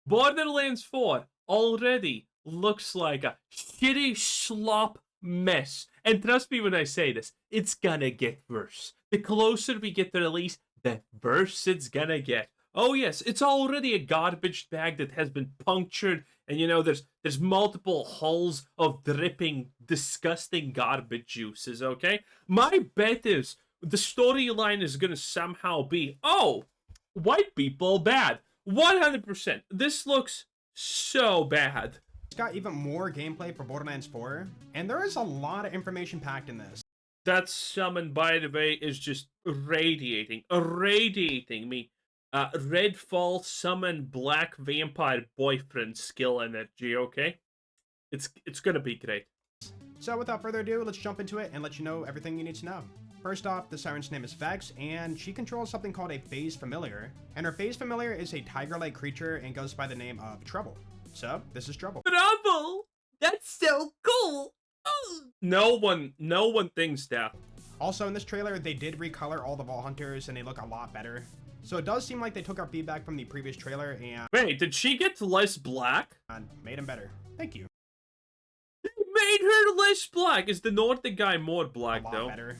Borderlands 4 already looks like a shitty slop mess. And trust me when I say this, it's gonna get worse. The closer we get to release, the worse it's gonna get. Oh yes, it's already a garbage bag that has been punctured, and you know there's multiple holes of dripping, disgusting garbage juices, okay? My bet is the storyline is gonna somehow be, oh, white people bad. 100%. This looks so bad. It's got even more gameplay for Borderlands 4, and there is a lot of information packed in this. That summon, by the way, is just radiating me. Red Fall summon black vampire boyfriend skill energy, okay? It's gonna be great. So without further ado, let's jump into it and let you know everything you need to know. First off, the Siren's name is Vex, and she controls something called a Phase Familiar. And her Phase Familiar is a tiger-like creature and goes by the name of Trouble. So, this is Trouble. Trouble? That's so cool! Oh. No one thinks that. Also, in this trailer, they did recolor all the Vault Hunters, and they look a lot better. So it does seem like they took our feedback from the previous trailer and... Wait, did she get less black? And made them better. Thank you. They made her less black. Is the Nordic guy more black, a lot though? Better.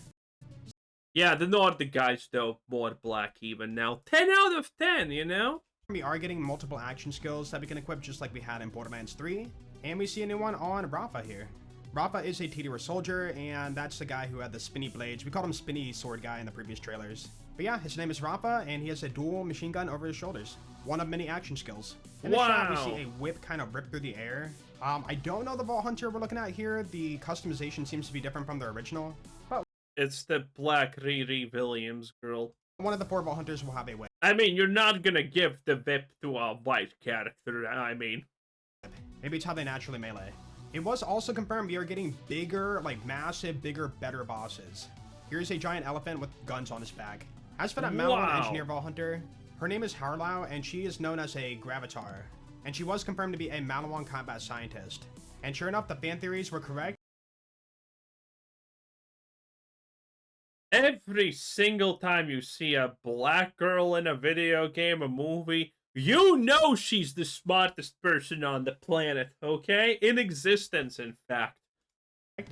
Yeah, the Nordic guy's, though, more black even now. 10 out of 10, you know? We are getting multiple action skills that we can equip just like we had in Borderlands 3. And we see a new one on Rafa here. Rafa is a TDR soldier, and that's the guy who had the spinny blades. We called him Spinny Sword Guy in the previous trailers. But yeah, his name is Rafa, and he has a dual machine gun over his shoulders. One of many action skills. In the shot, we see a whip kind of rip through the air. I don't know the Vault Hunter we're looking at here. The customization seems to be different from the original. But it's the black Riri Williams girl. One of the 4 Vault Hunters will have a whip. I mean, you're not gonna give the whip to a white character, I mean. Maybe it's how they naturally melee. It was also confirmed we are getting bigger, like massive, bigger, better bosses. Here's a giant elephant with guns on his back. As for that Malawan engineer Vault Hunter, her name is Harlow, and she is known as a Gravatar. And she was confirmed to be a Malawan combat scientist. And sure enough, the fan theories were correct. Every single time you see a black girl in a video game or movie, you know she's the smartest person on the planet, okay? In existence, in fact.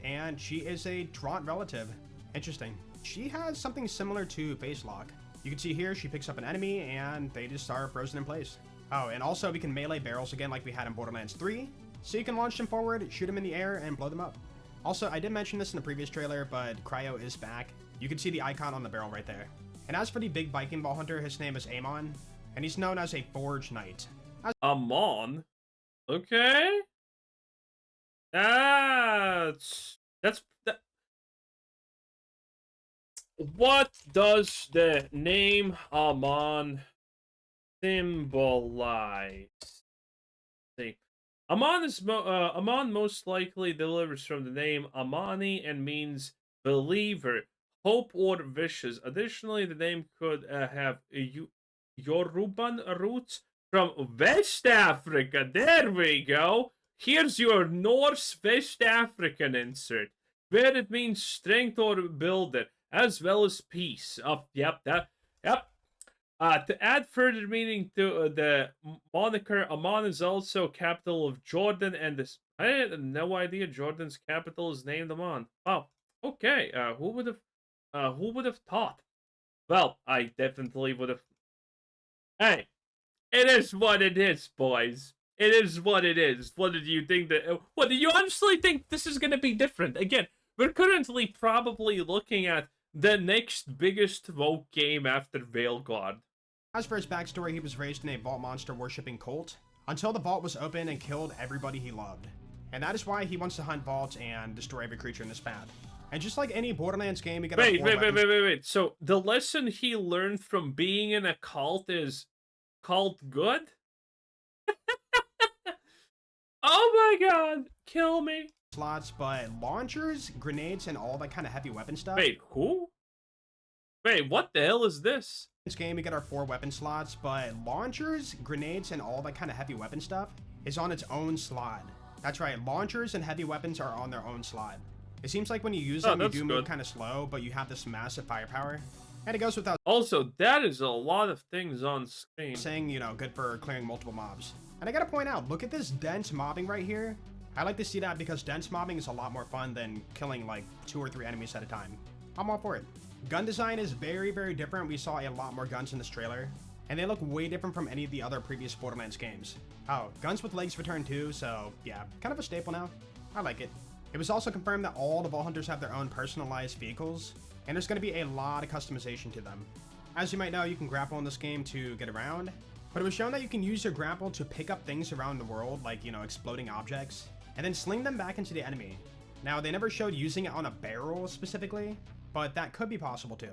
And she is a Trant relative. Interesting. She has something similar to Face Lock. You can see here, she picks up an enemy, and they just are frozen in place. Oh, and also we can melee barrels again like we had in Borderlands 3. So you can launch them forward, shoot them in the air, and blow them up. Also, I did mention this in the previous trailer, but Cryo is back. You can see the icon on the barrel right there. And as for the big Viking Vault Hunter, his name is Amon. And he's known as a Forge Knight. Amon? Okay. That's... What does the name Amon symbolize? See. Amon most likely delivers from the name Amani and means believer, hope, or wishes. Additionally, the name could have Yoruban roots from West Africa. There we go. Here's your Norse West African insert, where it means strength or builder, as well as peace. Yep. To add further meaning to the moniker, Amman is also capital of Jordan, and I had no idea Jordan's capital is named Amman. Wow. Okay. Who would have thought? Well, I definitely would have. Hey, it is what it is, boys. It is what it is. What did you think that? What do you honestly think this is gonna be different? Again, we're currently probably looking at the next biggest woke game after Veilguard. As for his backstory, he was raised in a vault monster worshipping cult until the vault was opened and killed everybody he loved. And that is why he wants to hunt vaults and destroy every creature in his path. And just like any Borderlands game, you gotta wait. So the lesson he learned from being in a cult is cult good? Oh my god, kill me. Slots, but launchers, grenades, and all that kind of heavy weapon stuff. Wait, who? Wait, what the hell is this? In this game, we get our 4 weapon slots, but launchers, grenades, and all that kind of heavy weapon stuff is on its own slot. That's right, launchers and heavy weapons are on their own slot. It seems like when you use them, you do move kind of slow, but you have this massive firepower. And it goes without Also, that is a lot of things on screen. saying, you know, good for clearing multiple mobs. And I gotta point out, look at this dense mobbing right here. I like to see that because dense mobbing is a lot more fun than killing like 2 or 3 enemies at a time. I'm all for it. Gun design is very, very different. We saw a lot more guns in this trailer, and they look way different from any of the other previous Borderlands games. Oh, guns with legs return too, so yeah, kind of a staple now. I like it. It was also confirmed that all the Vault Hunters have their own personalized vehicles, and there's going to be a lot of customization to them. As you might know, you can grapple in this game to get around, but it was shown that you can use your grapple to pick up things around the world, like, you know, exploding objects, and then sling them back into the enemy. Now, they never showed using it on a barrel specifically, but that could be possible too.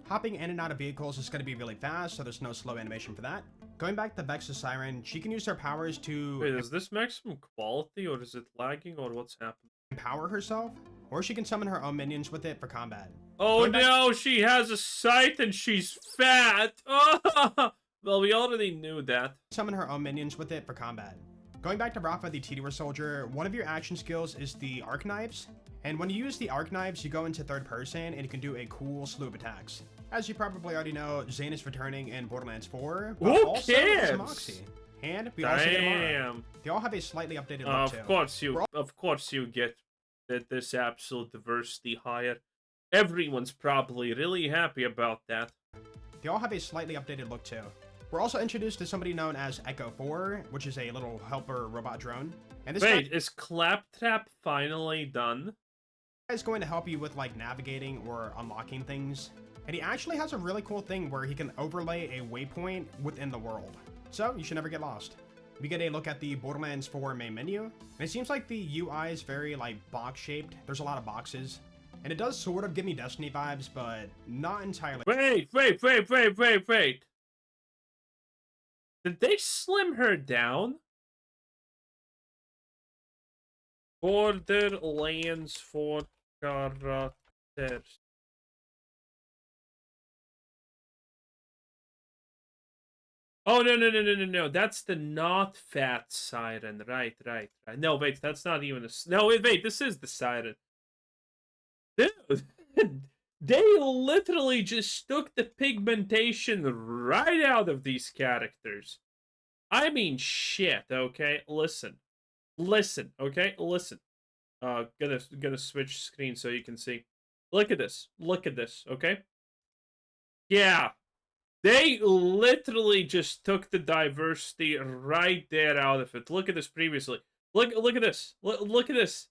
Hopping in and out of vehicles is going to be really fast, so there's no slow animation for that. Going back to Vex's Siren, she can use her powers to Wait, is this maximum quality, or is it lagging, or what's happening? empower herself, or she can summon her own minions with it for combat. Oh no, she has a scythe and she's fat! Oh! Well, we already knew that. Summon her own minions with it for combat. Going back to Rafa the Tedious Soldier, one of your action skills is the Arc Knives, and when you use the Arc Knives, you go into third person and you can do a cool slew of attacks. As you probably already know, Zane is returning in Borderlands 4, but Who also cares? Moxie. And we also get Lara. Damn. They all have a slightly updated look too. Of course you get this absolute diversity higher. Everyone's probably really happy about that. They all have a slightly updated look too. We're also introduced to somebody known as Echo 4, which is a little helper robot drone. And this Wait, is Claptrap finally done? guy is going to help you with like navigating or unlocking things. And he actually has a really cool thing where he can overlay a waypoint within the world. So you should never get lost. We get a look at the Borderlands 4 main menu. And it seems like the UI is very like box shaped. There's a lot of boxes. And it does sort of give me Destiny vibes, but not entirely. Wait. Did they slim her down? Borderlands 4 characters. Oh, no. That's the not fat siren. Right. No, wait, that's not even a... No, wait, this is the siren. Dude, they literally just took the pigmentation right out of these characters. I mean, shit, okay? Listen, okay? Listen. Gonna switch screen so you can see. Look at this, okay? Yeah. They literally just took the diversity right there out of it. Look at this previously. Look at this. Look at this.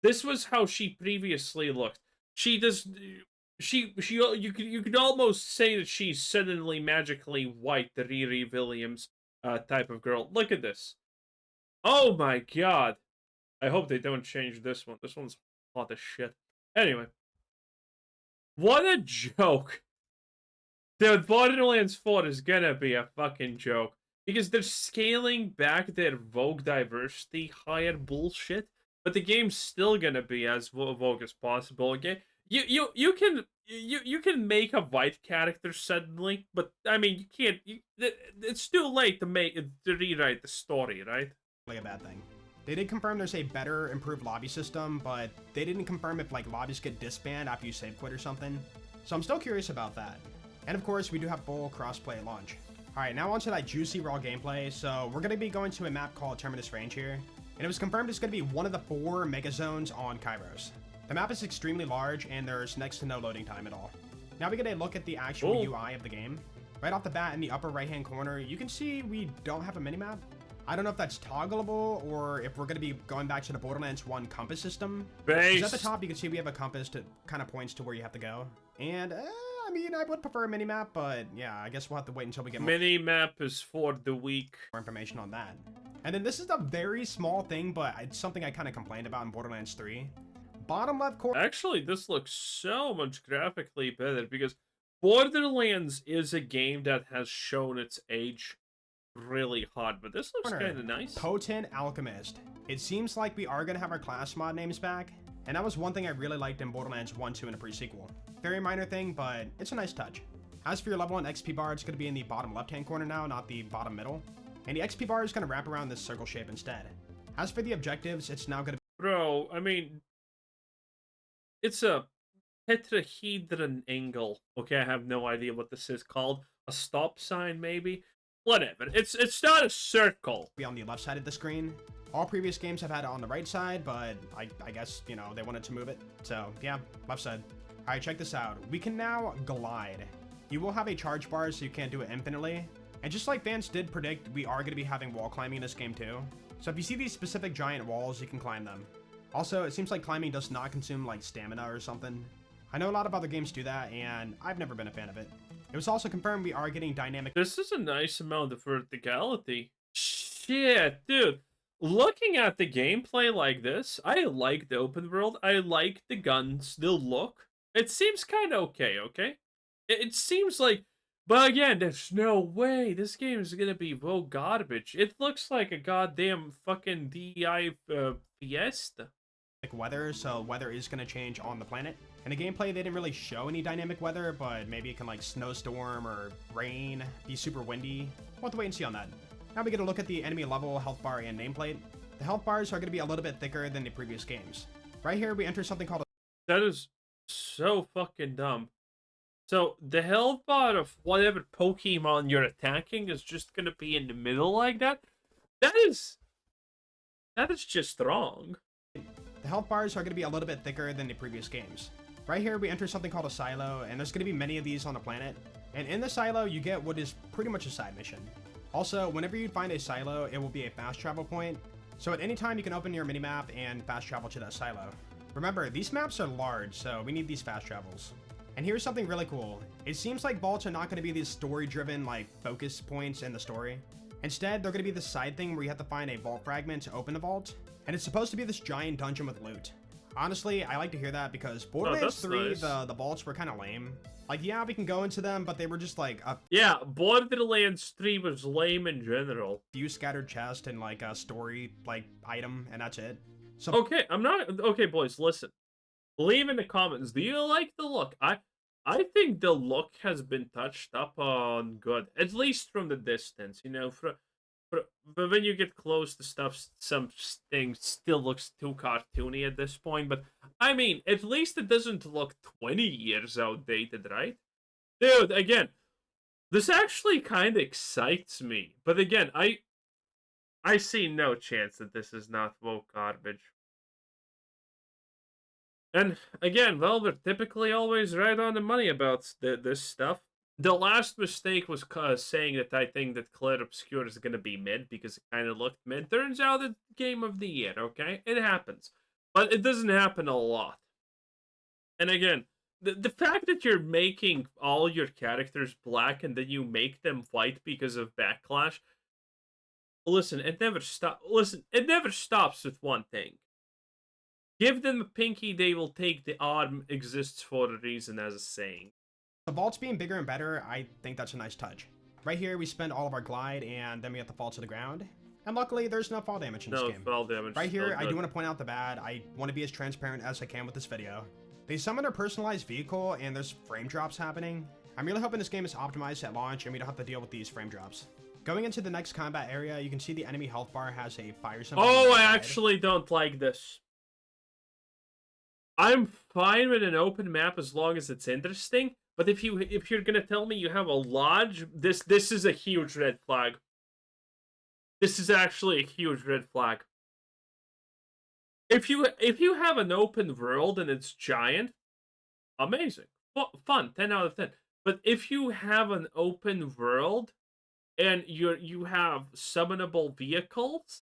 This was how she previously looked. You could almost say that she's suddenly magically white, the Riri Williams type of girl. Look at this. Oh my god. I hope they don't change this one. This one's hot as shit. Anyway. What a joke. Dude, Borderlands 4 is gonna be a fucking joke. Because they're scaling back their Vogue diversity higher bullshit, but the game's still gonna be as Vogue as possible, okay? You can make a white character suddenly, but I mean, you can't. It's too late to rewrite the story, right? Like a bad thing. They did confirm there's a better, improved lobby system, but they didn't confirm if like lobbies get disbanded after you save quit or something. So I'm still curious about that. And of course, we do have full crossplay at launch. All right, now onto that juicy raw gameplay. So we're gonna be going to a map called Terminus Range here, and it was confirmed it's gonna be one of the 4 mega zones on Kairos. The map is extremely large, and there's next to no loading time at all. Now we get a look at the actual UI of the game. Right off the bat, in the upper right-hand corner, you can see we don't have a minimap. I don't know if that's toggleable, or if we're going to be going back to the Borderlands 1 compass system. Because at the top, you can see we have a compass that kind of points to where you have to go. And, I mean, I would prefer a minimap, but yeah, I guess we'll have to wait until we get more Minimap is for the weak. More information on that. And then this is a very small thing, but it's something I kind of complained about in Borderlands 3. Bottom left corner. Actually, this looks so much graphically better because Borderlands is a game that has shown its age really hard, but this looks kind of nice. Potent Alchemist. It seems like we are going to have our class mod names back, and that was one thing I really liked in Borderlands 1, 2, and a pre-sequel. Very minor thing, but it's a nice touch. As for your level 1 XP bar, it's going to be in the bottom left-hand corner now, not the bottom middle. And the XP bar is going to wrap around this circle shape instead. As for the objectives, it's now going to Bro, I mean, it's a tetrahedron angle. Okay, I have no idea what this is called. A stop sign, maybe? Whatever. It's not a circle. Be on the left side of the screen. All previous games have had it on the right side, but I guess, you know, they wanted to move it. So, yeah, left side. All right, check this out. We can now glide. You will have a charge bar, so you can't do it infinitely. And just like fans did predict, we are going to be having wall climbing in this game too. So if you see these specific giant walls, you can climb them. Also, it seems like climbing does not consume like stamina or something. I know a lot of other games do that, and I've never been a fan of it. It was also confirmed we are getting dynamic. This is a nice amount of verticality. Shit, dude. Looking at the gameplay like this, I like the open world. I like the guns, the look. It seems kind of okay, okay? It seems like... But again, there's no way this game is gonna be garbage. It looks like a goddamn fucking DEI fiesta. Weather, so weather is going to change on the planet. In the gameplay, they didn't really show any dynamic weather, but maybe it can like snowstorm or rain, be super windy. We'll have to wait and see on that. Now we get a look at the enemy level, health bar, and nameplate. The health bars are going to be a little bit thicker than the previous games. Right here, we enter something called That is so fucking dumb. So, the health bar of whatever Pokemon you're attacking is just gonna be in the middle like that? That is just wrong. The health bars are going to be a little bit thicker than the previous games. Right here, we enter something called a silo, and there's going to be many of these on the planet. And in the silo, you get what is pretty much a side mission. Also, whenever you find a silo, it will be a fast travel point. So at any time, you can open your minimap and fast travel to that silo. Remember, these maps are large, so we need these fast travels. And here's something really cool. It seems like vaults are not going to be these story-driven, like, focus points in the story. Instead, they're going to be the side thing where you have to find a vault fragment to open the vault. And it's supposed to be this giant dungeon with loot. Honestly, I like to hear that because Borderlands 3, nice. the vaults were kind of lame. Like, yeah, we can go into them, but they were just like a Yeah, Borderlands 3 was lame in general. few scattered chests and like a story, like, item, and that's it. So, Okay, okay, boys, listen. Leave in the comments, do you like the look? I think the look has been touched up on good, at least from the distance, you know, but when you get close to stuff, some things still looks too cartoony at this point. But I mean, at least it doesn't look 20 years outdated, right? Dude, again, this actually kind of excites me. But again, I see no chance that this is not woke garbage. And again, well, they're typically always right on the money about this stuff. The last mistake was saying that I think that Clair Obscur is going to be mid because it kind of looked mid. Turns out it's game of the year, okay? It happens. But it doesn't happen a lot. And again, the fact that you're making all your characters black and then you make them white because of backlash, listen, it never stops with one thing. Give them a pinky, they will take the arm exists for a reason as a saying. the vaults being bigger and better, I think that's a nice touch. Right here, we spend all of our glide, and then we have to fall to the ground. And luckily, there's no fall damage in this game. No fall damage. Right here, I do want to point out the bad. I want to be as transparent as I can with this video. They summoned a personalized vehicle, and there's frame drops happening. I'm really hoping this game is optimized at launch, and we don't have to deal with these frame drops. Going into the next combat area, you can see the enemy health bar has a fire symbol. Oh, I actually don't like this. I'm fine with an open map as long as it's interesting. But if you're gonna tell me you have a lodge, this is a huge red flag. This is actually a huge red flag. If you have an open world and it's giant, amazing, fun, 10 out of 10. But if you have an open world and you have summonable vehicles,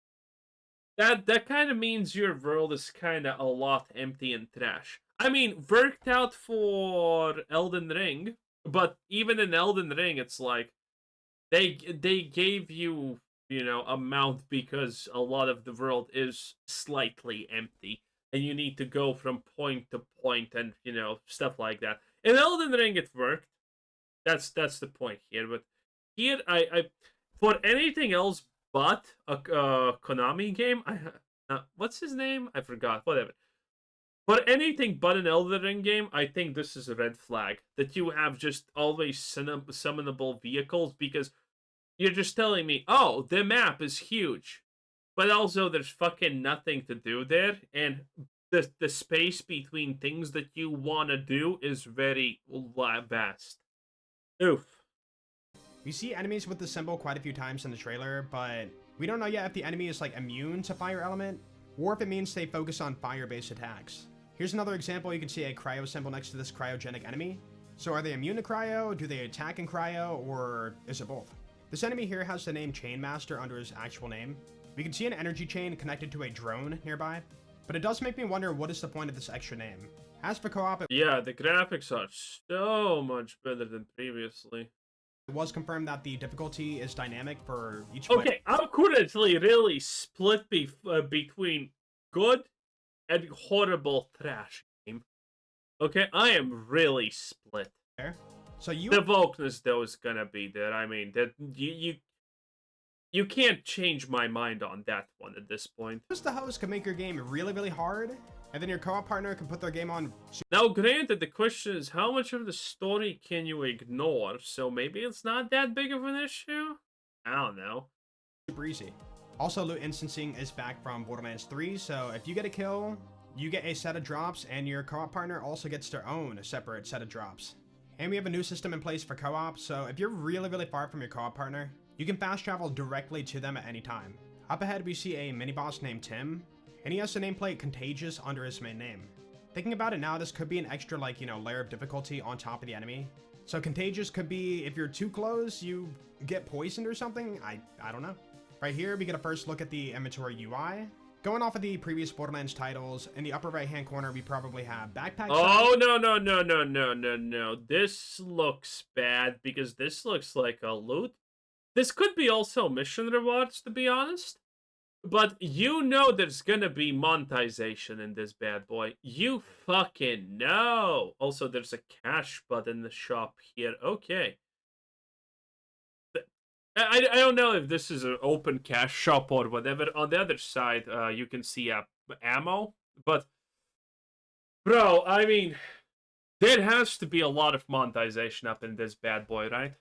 that kind of means your world is kind of a lot empty and trash. I mean, worked out for Elden Ring, but even in Elden Ring, it's like they gave you, you know, a mount because a lot of the world is slightly empty, and you need to go from point to point, and you know, stuff like that. In Elden Ring, it worked. That's the point here. But here, I for anything else but a Konami game, what's his name? I forgot. Whatever. For anything but an Elden Ring game, I think this is a red flag. That you have just always summonable vehicles, because you're just telling me, oh, the map is huge. But also there's fucking nothing to do there. And the space between things that you want to do is very vast. Oof. We see enemies with the symbol quite a few times in the trailer, but we don't know yet if the enemy is like immune to fire element, or if it means they focus on fire-based attacks. Here's another example. You can see a cryo symbol next to this cryogenic enemy. So are they immune to cryo? Do they attack in cryo? Or is it both? This enemy here has the name Chainmaster under his actual name. We can see an energy chain connected to a drone nearby, but it does make me wonder what is the point of this extra name. As for co-op, Yeah, the graphics are so much better than previously. it was confirmed that the difficulty is dynamic for each player. Okay, I'm currently really split between good and horrible trash game. Okay, I am really split. So you The wokeness though is gonna be there. I mean, that you can't change my mind on that one at this point. just the host can make your game really, really hard, and then your co-op partner can put their game on Now, granted, the question is how much of the story can you ignore? So maybe it's not that big of an issue. I don't know. super easy. Also, loot instancing is back from Borderlands 3, so if you get a kill, you get a set of drops, and your co-op partner also gets their own separate set of drops. And we have a new system in place for co-op, so if you're really, really far from your co-op partner, you can fast travel directly to them at any time. Up ahead, we see a mini-boss named Tim, and he has the nameplate Contagious under his main name. Thinking about it now, this could be an extra, like, layer of difficulty on top of the enemy. So Contagious could be, if you're too close, you get poisoned or something? I don't know. Right here, we get a first look at the inventory UI. Going off of the previous Borderlands titles, in the upper right-hand corner, we probably have backpack. Oh, no. This looks bad because this looks like a loot. This could be also mission rewards, to be honest. But you know there's gonna be monetization in this bad boy. You fucking know. Also, there's a cash button in the shop here. Okay. I don't know if this is an open cash shop or whatever. On the other side, you can see ammo. But, bro, I mean, there has to be a lot of monetization up in this bad boy, right?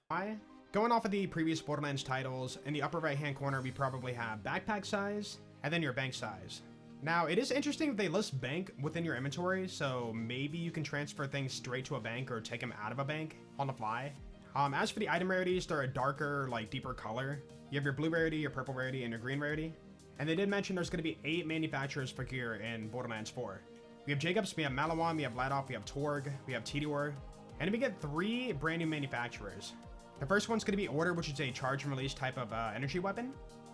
Going off of the previous Borderlands titles, in the upper right-hand corner, we probably have backpack size, and then your bank size. Now, it is interesting that they list bank within your inventory, so maybe you can transfer things straight to a bank or take them out of a bank on the fly. As for the item rarities, they're a darker, like, deeper color. You have your blue rarity, your purple rarity, and your green rarity. And they did mention there's going to be 8 manufacturers for gear in Borderlands 4. We have Jacobs, we have Malawan, we have Ladoff, we have Torg, we have Tedior, and we get 3 brand new manufacturers. The first one's going to be Order, which is a charge and release type of energy weapon.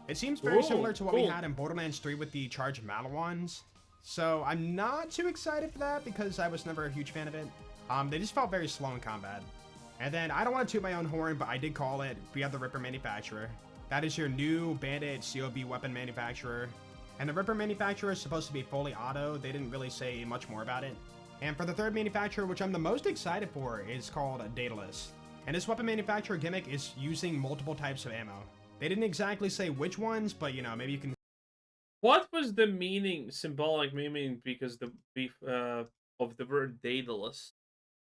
It seems very similar to what we had in Borderlands 3 with the charge Malawans. So I'm not too excited for that because I was never a huge fan of it. They just felt very slow in combat. And then I don't want to toot my own horn, but I did call it. We have the Ripper manufacturer. That is your new Bandit COB weapon manufacturer. And the Ripper manufacturer is supposed to be fully auto. They didn't really say much more about it. And for the third manufacturer, which I'm the most excited for, is called Daedalus. And this weapon manufacturer gimmick is using multiple types of ammo. They didn't exactly say which ones, but maybe you can... What was the symbolic meaning because of the word Daedalus?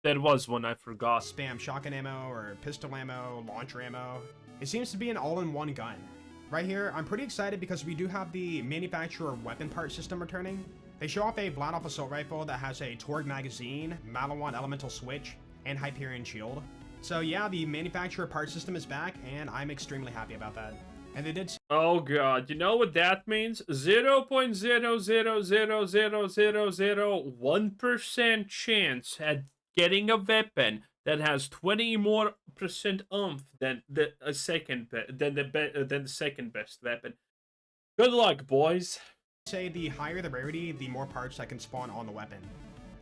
There was one, I forgot. Spam shotgun ammo or pistol ammo, launcher ammo. It seems to be an all-in-one gun. Right here, I'm pretty excited because we do have the manufacturer weapon part system returning. They show off a Vladoff assault rifle that has a Torg magazine, Malawan elemental switch, and Hyperion shield. So yeah, the manufacturer part system is back, and I'm extremely happy about that. And they did... Oh god, you know what that means? 0.0000001% chance at getting a weapon that has 20 more % oomph than the second best weapon. Good luck, boys. Say the higher the rarity, the more parts that can spawn on the weapon.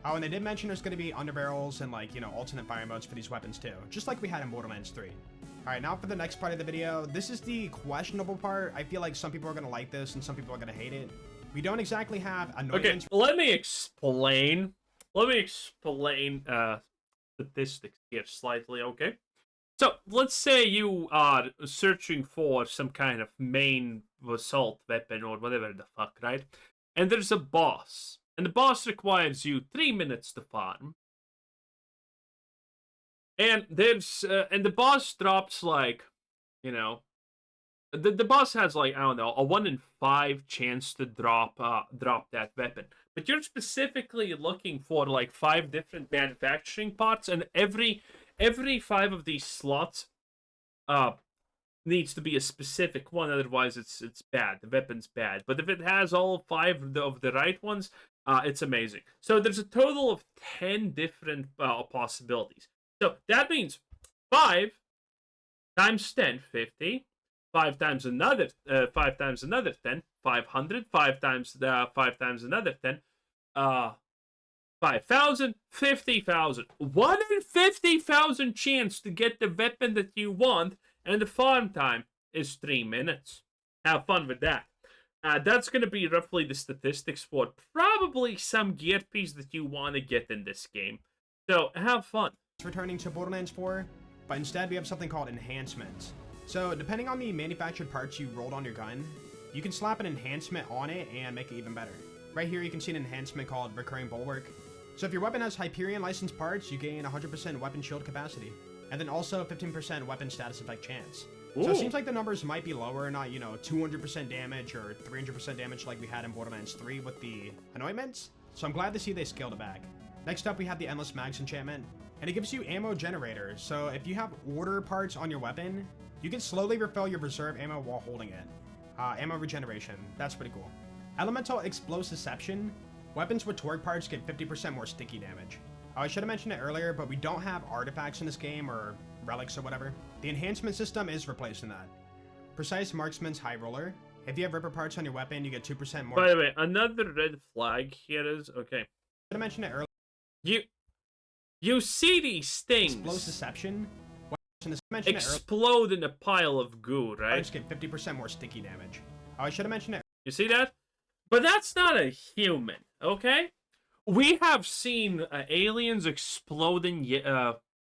Oh, and they did mention there's going to be underbarrels and, alternate fire modes for these weapons, too. Just like we had in Borderlands 3. Alright, now for the next part of the video. This is the questionable part. I feel like some people are going to like this and some people are going to hate it. We don't exactly have annoyance. Okay, let me explain statistics here slightly, okay? So, let's say you are searching for some kind of main assault weapon or whatever the fuck, right? And there's a boss. And the boss requires you 3 minutes to farm. And the boss drops The boss has like, I don't know, a 1 in 5 chance to drop that weapon. But you're specifically looking for like 5 different manufacturing parts, and every 5 of these slots uh needs to be a specific one, otherwise it's bad. The weapon's bad. But if it has all 5 of the right ones, it's amazing. So there's a total of 10 different possibilities. So that means 5 times 10, 50. 5 times another 10, 500. 5 times 5 times another 10, 5,000, 50,000. 1 in 50,000 chance to get the weapon that you want, and the farm time is 3 minutes. Have fun with that. That's going to be roughly the statistics for probably some gear piece that you want to get in this game. So have fun. Returning to Borderlands 4, but instead we have something called Enhancements. So depending on the manufactured parts you rolled on your gun, you can slap an enhancement on it and make it even better. Right here you can see an enhancement called Recurring Bulwark. So if your weapon has Hyperion licensed parts, you gain 100% weapon shield capacity, and then also 15% weapon status effect chance. Ooh. So it seems like the numbers might be lower, not, 200% damage or 300% damage like we had in Borderlands 3 with the Anointments. So I'm glad to see they scaled it back. Next up we have the Endless Mags enchantment, and it gives you ammo generator. So if you have order parts on your weapon, you can slowly refill your reserve ammo while holding it. Ammo regeneration, that's pretty cool. Elemental Explosiception. Weapons with torque parts get 50% more sticky damage. I should have mentioned it earlier, but we don't have artifacts in this game, or relics or whatever. The enhancement system is replacing that. Precise Marksman's High Roller. If you have Ripper parts on your weapon, you get 2% more. By the way, another red flag here is, okay. Should have mentioned it earlier. You see these things Explosiception. explode in a pile of goo, right? Parts get 50% more sticky damage. I should have mentioned it. You see that? But that's not a human, okay? We have seen aliens exploding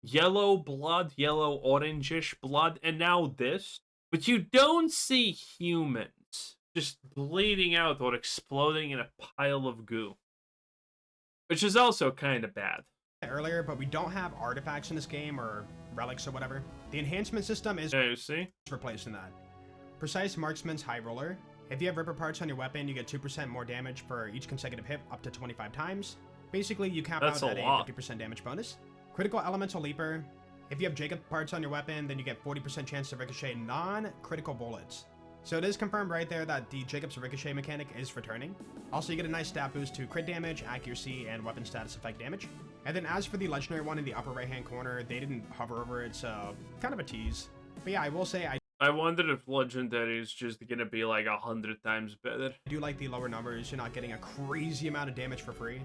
yellow blood, yellow orangish blood, and now this. But you don't see humans just bleeding out or exploding in a pile of goo. Which is also kind of bad. Earlier, but we don't have artifacts in this game, or relics or whatever. The enhancement system is Yeah, you see? replacing that. Precise Marksman's High Roller. If you have Ripper parts on your weapon, you get 2% more damage for each consecutive hit up to 25 times. Basically, you cap That's out at a a lot. 50% damage bonus. Critical Elemental Leaper. If you have Jacob parts on your weapon, then you get 40% chance to ricochet non-critical bullets. So it is confirmed right there that the Jacob's ricochet mechanic is returning. Also, you get a nice stat boost to crit damage, accuracy, and weapon status effect damage. And then as for the legendary one in the upper right-hand corner, they didn't hover over it, so kind of a tease. But yeah, I will say I wonder if legendary is just gonna be like 100 times better. I do like the lower numbers. You're not getting a crazy amount of damage for free.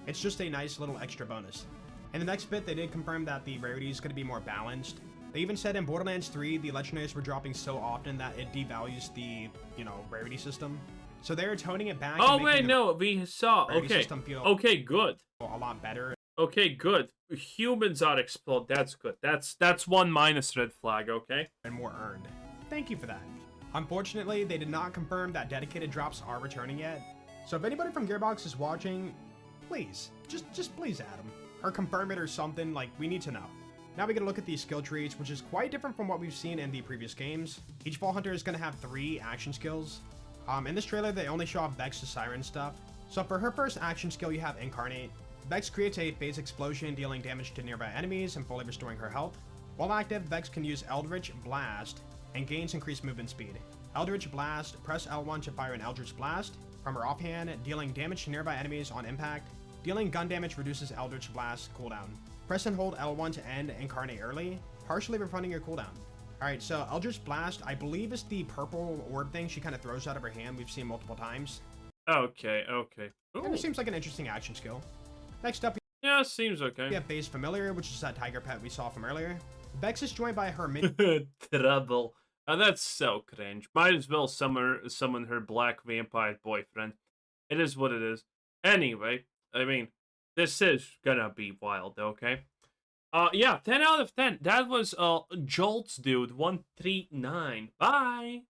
It's just a nice little extra bonus. In the next bit, they did confirm that the rarity is going to be more balanced. They even said in Borderlands 3, the legendaries were dropping so often that it devalues the, rarity system. So they're toning it back. Oh and wait, making the no, we saw. rarity Okay, system feel okay, good. a lot better. Okay, good. Humans are explode. That's good. That's one minus red flag. Okay. And more earned. Thank you for that. Unfortunately, they did not confirm that dedicated drops are returning yet. So if anybody from Gearbox is watching, please, just please add them. Or confirm it or something, like, we need to know. Now we get a look at these skill trees, which is quite different from what we've seen in the previous games. Each Vault Hunter is going to have 3 action skills. In this trailer, they only show off Vex's Siren stuff. So for her first action skill, you have Incarnate. Vex creates a phase explosion, dealing damage to nearby enemies and fully restoring her health. While active, Vex can use Eldritch Blast and gains increased movement speed. Eldritch Blast, press L1 to fire an Eldritch Blast from her offhand, dealing damage to nearby enemies on impact. Dealing gun damage reduces Eldritch Blast cooldown. Press and hold L1 to end Incarnate early, partially refunding your cooldown. Alright, so Eldritch Blast, I believe, is the purple orb thing she kind of throws out of her hand. We've seen multiple times. Okay. And it seems like an interesting action skill. Next up, Yeah, seems okay. we have Base Familiar, which is that tiger pet we saw from earlier. Vex is joined by her Trouble. Oh, that's so cringe. Might as well summon her black vampire boyfriend. It is what it is. Anyway, I mean, this is gonna be wild, okay? Yeah, 10 out of 10. That was Jolts Dude 139. Bye.